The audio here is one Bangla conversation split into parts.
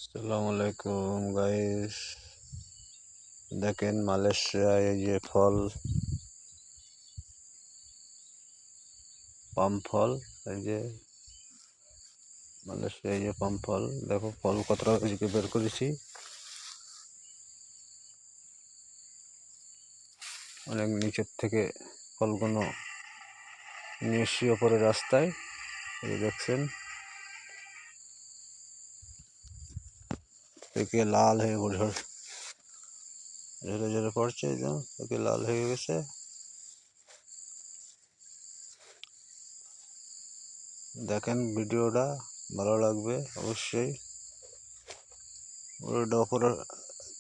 আসসালামু আলাইকুম গাইস, দেখেন মালয়েশিয়ায় এই যে ফল, পাম ফল। এই যে মালয়েশিয়ায় এই যে পাম ফল, দেখো ফল কতটা আজকে বের করেছি, অনেক নিচের থেকে ফলগুলো নিয়ে এসছি ওপরে রাস্তায়। এই যে দেখছেন, থেকে লাল হয়ে ঝরে ঝরে পড়ছে, একদম থেকে লাল হয়ে গেছে। দেখেন ভিডিওটা, ভালো লাগবে অবশ্যই। ভিডিওটা উপরে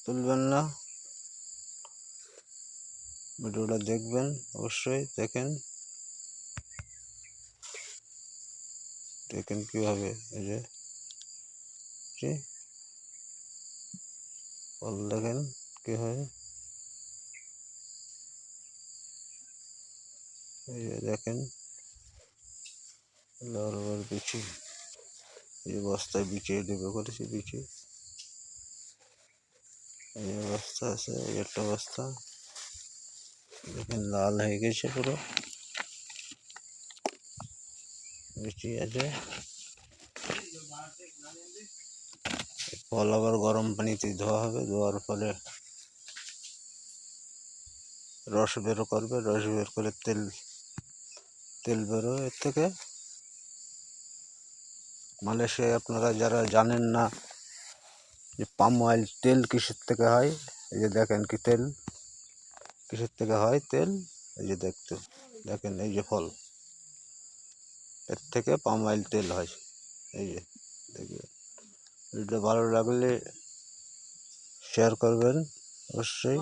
তুলবেন না, ভিডিওটা দেখবেন অবশ্যই। দেখেন দেখেন কিভাবে এই যে ফল দেখেন কিভাবে, এই যে দেখেন লাল বিচি, এই বস্তায় বিছিয়ে দেবে করেছি বিচি। এই বস্তা আছে, এই একটা বস্তা দেখেন লাল হয়ে গেছে পুরো, বিচি আছে। ফল আবার গরম পানিতে ধোয়া হবে, ধোয়ার ফলে রস বের করবে, রস বের করে তেল বেরোয় এর থেকে। মালয়েশিয়ায় আপনারা যারা জানেন না যে পাম অয়েল তেল কিসের থেকে হয়, এই যে দেখেন কি তেল কিসের থেকে হয় তেল, এই যে দেখেন এই যে ফল, এর থেকে পাম অয়েল তেল হয়। এই যে দেখবেন, ভিডিও ভালো লাগলে শেয়ার করবেন অবশ্যই।